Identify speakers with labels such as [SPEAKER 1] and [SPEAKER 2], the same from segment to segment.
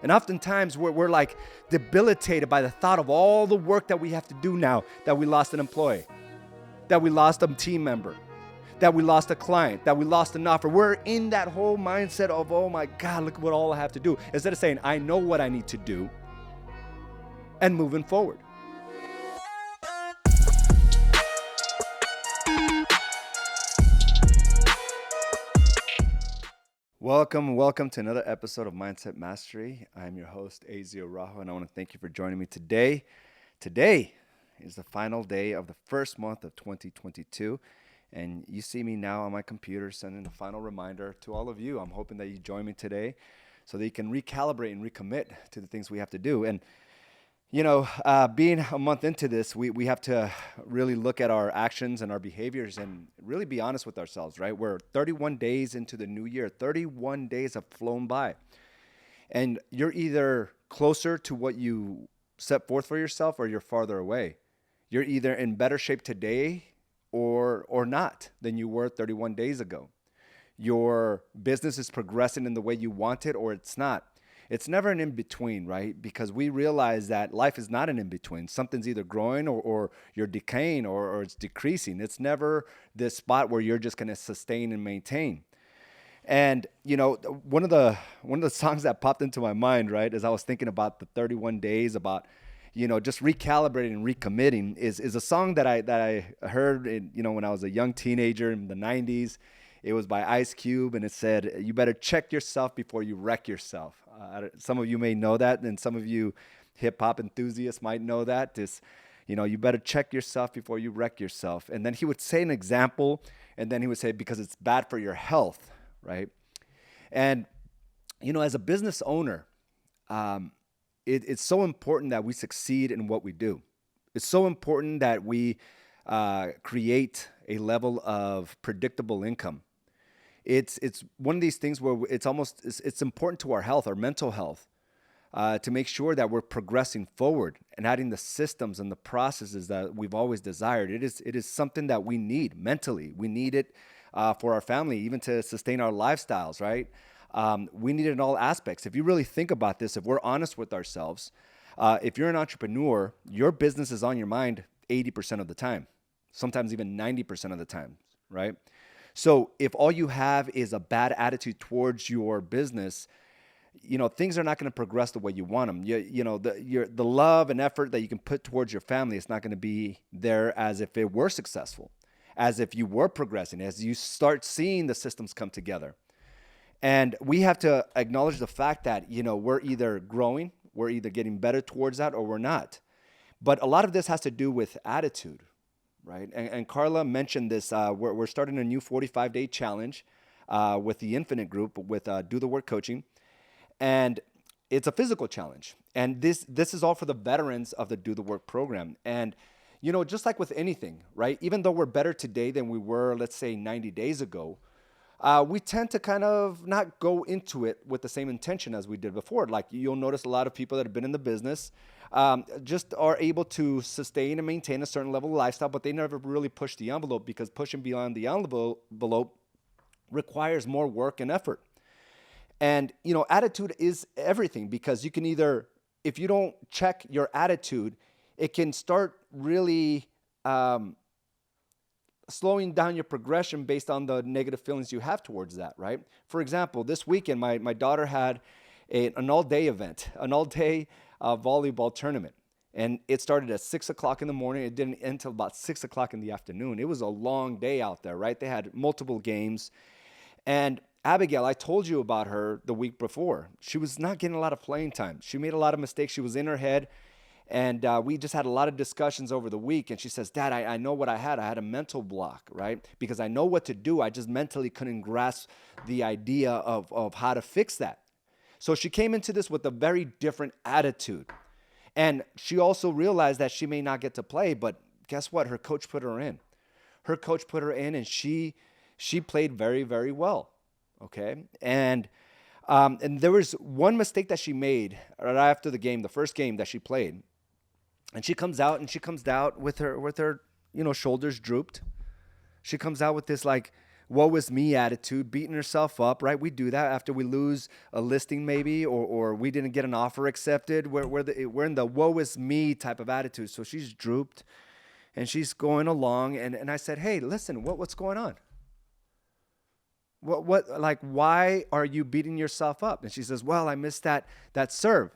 [SPEAKER 1] And oftentimes we're like debilitated by the thought of all the work that we have to do now that we lost an employee, that we lost a team member, that we lost a client, that we lost an offer. We're in that whole mindset of, oh my God, look what all I have to do. Instead of saying, I know what I need to do and moving forward. Welcome to another episode of Mindset Mastery. I'm your host, Araujo, and I want to thank you for joining me today. Today is the final day of the first month of 2022, and you see me now on my computer sending a final reminder to all of you. I'm hoping that you join me today so that you can recalibrate and recommit to the things we have to do. And being a month into this, we have to really look at our actions and our behaviors and really be honest with ourselves, right? We're 31 days into the new year. 31 days have flown by. And you're either closer to what you set forth for yourself or you're farther away. You're either in better shape today or not than you were 31 days ago. Your business is progressing in the way you want it or it's not. It's never an in-between, right? Because we realize that life is not an in-between. Something's either growing or you're decaying or it's decreasing. It's never this spot where you're just going to sustain and maintain. And, one of the songs that popped into my mind, right, as I was thinking about the 31 days, about, just recalibrating and recommitting is a song that I heard, when I was a young teenager in the 90s. It was by Ice Cube, and it said, you better check yourself before you wreck yourself. Some of you may know that, and some of you hip-hop enthusiasts might know that. You better check yourself before you wreck yourself. And then he would say an example, and then he would say, because it's bad for your health, right? And, as a business owner, it's so important that we succeed in what we do. It's so important that we create a level of predictable income. It's one of these things where it's important to our health, our mental health, to make sure that we're progressing forward and adding the systems and the processes that we've always desired. It is something that we need mentally. We need it for our family, even to sustain our lifestyles, right? We need it in all aspects. If you really think about this, if we're honest with ourselves, if you're an entrepreneur, your business is on your mind 80% of the time, sometimes even 90% of the time, right? So if all you have is a bad attitude towards your business, things are not going to progress the way you want them. The love and effort that you can put towards your family is not going to be there as if it were successful, as if you were progressing, as you start seeing the systems come together. And we have to acknowledge the fact that, we're either growing, we're either getting better towards that, or we're not. But a lot of this has to do with attitude. Right. And Carla mentioned this. We're starting a new 45-day challenge with the Infinite Group with Do the Work Coaching. And it's a physical challenge. And this is all for the veterans of the Do the Work program. And, just like with anything, right, even though we're better today than we were, let's say, 90 days ago, we tend to kind of not go into it with the same intention as we did before. Like you'll notice a lot of people that have been in the business just are able to sustain and maintain a certain level of lifestyle, but they never really push the envelope because pushing beyond the envelope requires more work and effort. And, attitude is everything because you can either, if you don't check your attitude, it can start really slowing down your progression based on the negative feelings you have towards that, right? For example, this weekend, my daughter had an all-day event, an all-day volleyball tournament. And it started at 6 o'clock in the morning. It didn't end until about 6 o'clock in the afternoon. It was a long day out there, right? They had multiple games. And Abigail, I told you about her the week before. She was not getting a lot of playing time. She made a lot of mistakes. She was in her head. And we just had a lot of discussions over the week. And she says, Dad, I know what I had. I had a mental block, right? Because I know what to do. I just mentally couldn't grasp the idea of how to fix that. So she came into this with a very different attitude. And she also realized that she may not get to play, but guess what? Her coach put her in. Her coach put her in, and she played very, very well, okay? And there was one mistake that she made right after the game, the first game that she played. And she comes out with her shoulders drooped. She comes out with this like woe is me attitude, beating herself up, right? We do that after we lose a listing maybe, or we didn't get an offer accepted. We're in the woe is me type of attitude. So she's drooped and she's going along. And I said, hey, listen, what's going on? Like, why are you beating yourself up? And she says, well, I missed that serve.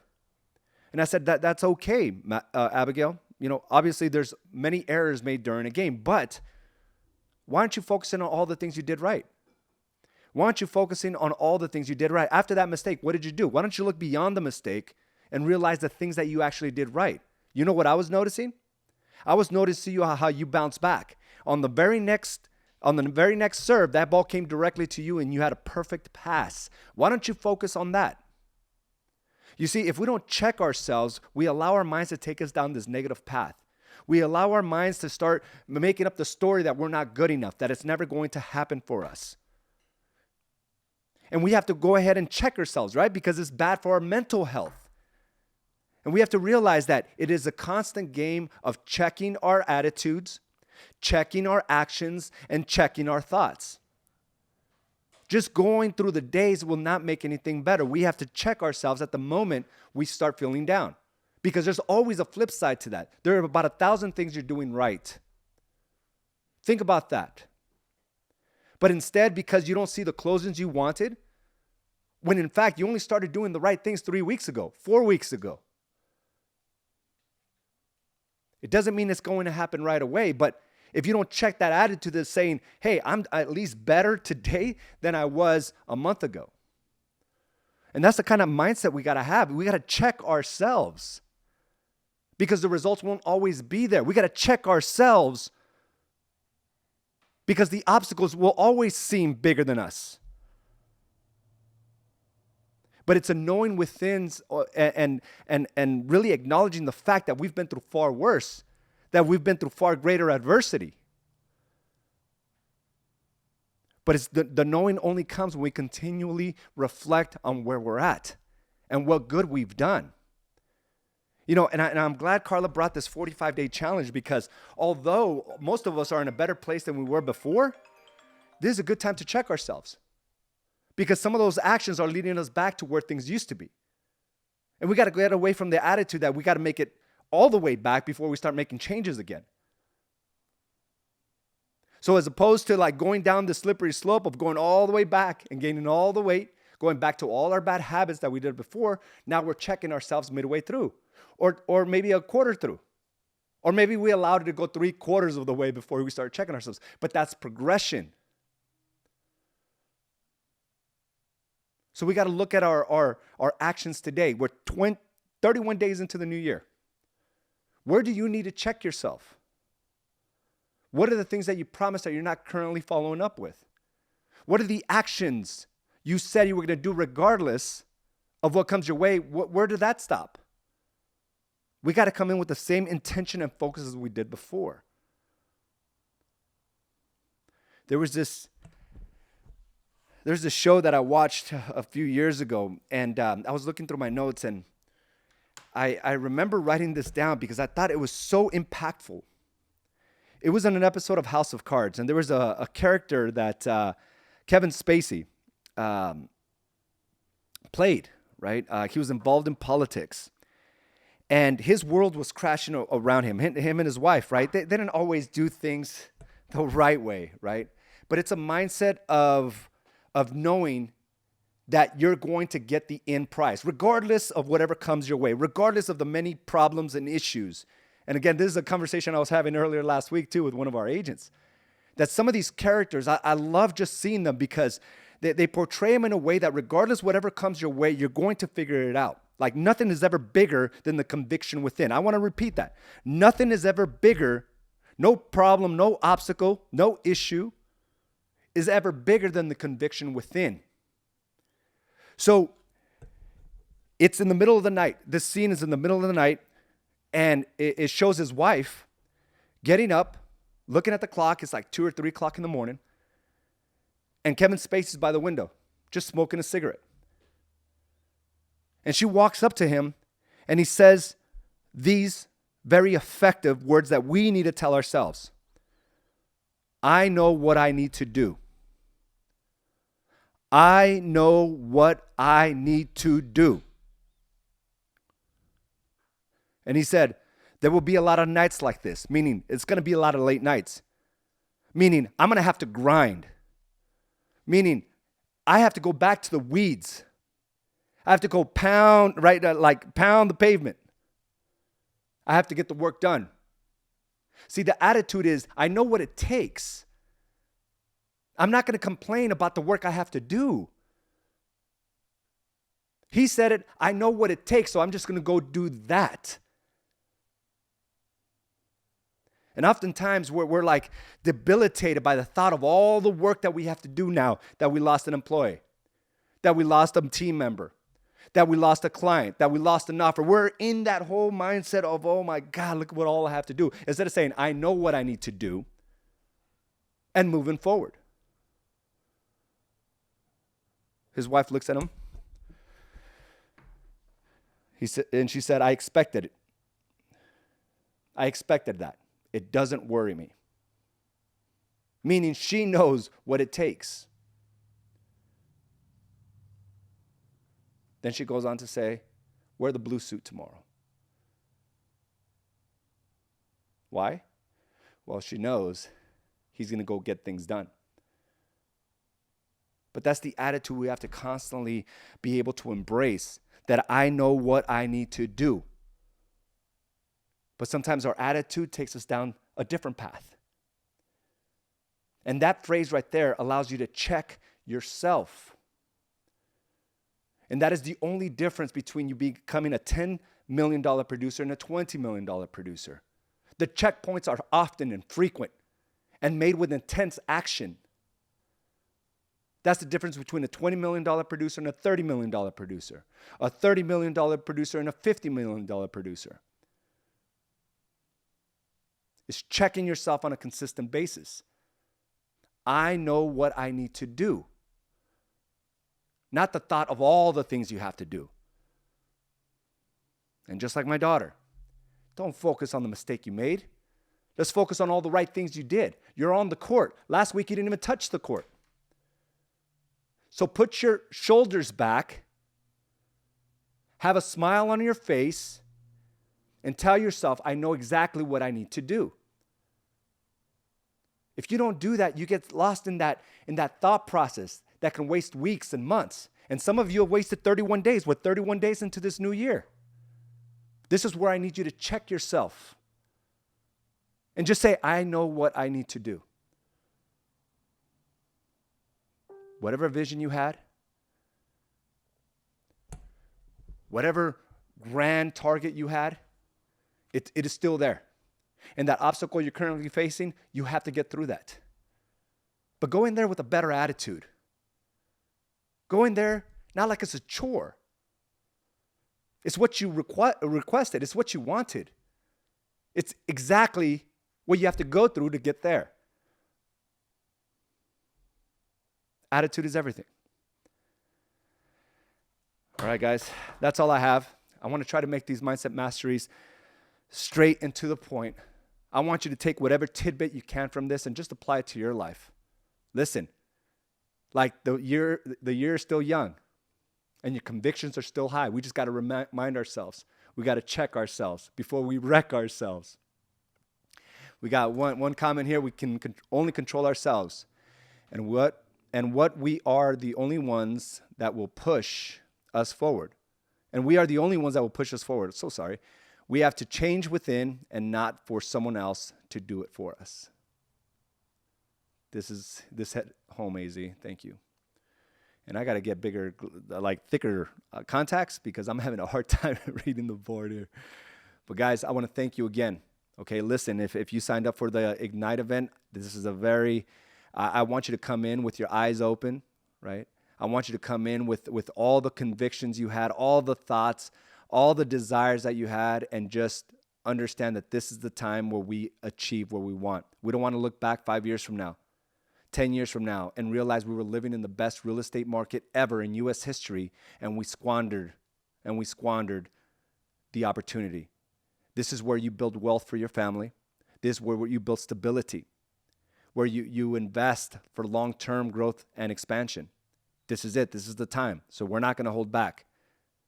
[SPEAKER 1] And I said, that's okay, Abigail. Obviously there's many errors made during a game, but why aren't you focusing on all the things you did right? Why aren't you focusing on all the things you did right? After that mistake, what did you do? Why don't you look beyond the mistake and realize the things that you actually did right? You know what I was noticing? I was noticing how you bounced back. On the very next serve, that ball came directly to you and you had a perfect pass. Why don't you focus on that? You see, if we don't check ourselves, we allow our minds to take us down this negative path. We allow our minds to start making up the story that we're not good enough, that it's never going to happen for us. And we have to go ahead and check ourselves, right? Because it's bad for our mental health. And we have to realize that it is a constant game of checking our attitudes, checking our actions, and checking our thoughts. Just going through the days will not make anything better. We have to check ourselves at the moment we start feeling down. Because there's always a flip side to that. There are about 1,000 things you're doing right. Think about that. But instead, because you don't see the closings you wanted, when in fact you only started doing the right things 3 weeks ago, 4 weeks ago. It doesn't mean it's going to happen right away, but if you don't check that attitude that's saying, hey, I'm at least better today than I was a month ago. And that's the kind of mindset we got to have. We got to check ourselves because the results won't always be there. We got to check ourselves because the obstacles will always seem bigger than us. But it's a knowing within and really acknowledging the fact that we've been through far worse, that we've been through far greater adversity. But it's the knowing only comes when we continually reflect on where we're at and what good we've done. And I'm glad Carla brought this 45-day challenge because although most of us are in a better place than we were before, this is a good time to check ourselves because some of those actions are leading us back to where things used to be. And we got to get away from the attitude that we got to make it all the way back before we start making changes again. So as opposed to like going down the slippery slope of going all the way back and gaining all the weight, going back to all our bad habits that we did before, now we're checking ourselves midway through or maybe a quarter through. Or maybe we allowed it to go 3/4 of the way before we start checking ourselves. But that's progression. So we got to look at our actions today. We're 31 days into the new year. Where do you need to check yourself? What are the things that you promised that you're not currently following up with? What are the actions you said you were going to do regardless of what comes your way? Where did that stop? We got to come in with the same intention and focus as we did before. There's this show that I watched a few years ago, and I was looking through my notes, and I remember writing this down because I thought it was so impactful. It was on an episode of House of Cards, and there was a character that Kevin Spacey played, right? He was involved in politics, and his world was crashing around him. Him and his wife, right? They didn't always do things the right way, right? But it's a mindset of knowing that you're going to get the end prize, regardless of whatever comes your way, regardless of the many problems and issues. And again, this is a conversation I was having earlier last week too with one of our agents, that some of these characters, I love just seeing them because they portray them in a way that regardless whatever comes your way, you're going to figure it out. Like nothing is ever bigger than the conviction within. I want to repeat that. Nothing is ever bigger, no problem, no obstacle, no issue is ever bigger than the conviction within. So it's in the middle of the night. This scene is in the middle of the night, and it shows his wife getting up, looking at the clock. It's like 2 or 3 o'clock in the morning. And Kevin Spacey's by the window, just smoking a cigarette. And she walks up to him, and he says these very effective words that we need to tell ourselves. I know what I need to do. I know what I need to do. And he said, there will be a lot of nights like this, meaning it's going to be a lot of late nights, meaning I'm going to have to grind, meaning I have to go back to the weeds. I have to go pound, right, like pound the pavement. I have to get the work done. See, the attitude is, I know what it takes. I'm not going to complain about the work I have to do. He said it, I know what it takes, so I'm just going to go do that. And oftentimes we're like debilitated by the thought of all the work that we have to do now, that we lost an employee, that we lost a team member, that we lost a client, that we lost an offer. We're in that whole mindset of, oh my God, look what all I have to do. Instead of saying, I know what I need to do and moving forward. His wife looks at him. She said, I expected it. I expected that. It doesn't worry me. Meaning she knows what it takes. Then she goes on to say, wear the blue suit tomorrow. Why? Well, she knows he's going to go get things done. But that's the attitude we have to constantly be able to embrace, that I know what I need to do. But sometimes our attitude takes us down a different path. And that phrase right there allows you to check yourself. And that is the only difference between you becoming a $10 million producer and a $20 million producer. The checkpoints are often infrequent and made with intense action. That's the difference between a $20 million producer and a $30 million producer, a $30 million producer and a $50 million producer. It's checking yourself on a consistent basis. I know what I need to do. Not the thought of all the things you have to do. And just like my daughter, don't focus on the mistake you made. Let's focus on all the right things you did. You're on the court. Last week you didn't even touch the court. So put your shoulders back, have a smile on your face, and tell yourself, I know exactly what I need to do. If you don't do that, you get lost in that thought process that can waste weeks and months. And some of you have wasted 31 days. We're 31 days into this new year. This is where I need you to check yourself and just say, I know what I need to do. Whatever vision you had, whatever grand target you had, it is still there. And that obstacle you're currently facing, you have to get through that. But go in there with a better attitude. Go in there not like it's a chore. It's what you requested. It's what you wanted. It's exactly what you have to go through to get there. Attitude is everything. All right, guys, that's all I have. I want to try to make these mindset masteries straight and to the point. I want you to take whatever tidbit you can from this and just apply it to your life. Listen, like the year is still young and your convictions are still high. We just got to remind ourselves. We got to check ourselves before we wreck ourselves. We got one comment here. We can only control ourselves. And what we are the only ones that will push us forward. And we are the only ones that will push us forward. So sorry. We have to change within and not for someone else to do it for us. This hit home, AZ. Thank you. And I got to get bigger, like thicker contacts because I'm having a hard time reading the board here. But guys, I want to thank you again. Okay, listen, if you signed up for the Ignite event, this is I want you to come in with your eyes open, right? I want you to come in with all the convictions you had, all the thoughts, all the desires that you had, and just understand that this is the time where we achieve what we want. We don't want to look back 5 years from now, 10 years from now, and realize we were living in the best real estate market ever in U.S. history, and we squandered the opportunity. This is where you build wealth for your family. This is where you build stability, where you invest for long-term growth and expansion. this is it. This is the time. So we're not going to hold back.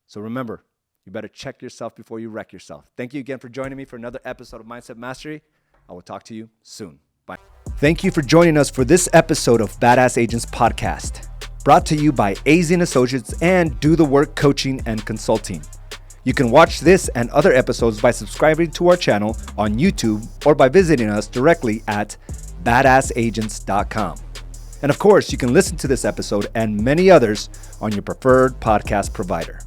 [SPEAKER 1] So remember, you better check yourself before you wreck yourself. Thank you again for joining me for another episode of Mindset Mastery. I will talk to you soon. Bye. Thank you for joining us for this episode of Badass Agents Podcast, brought to you by AZ & Associates and Do the Work Coaching and Consulting. You can watch this and other episodes by subscribing to our channel on YouTube or by visiting us directly at badassagents.com. And of course, you can listen to this episode and many others on your preferred podcast provider.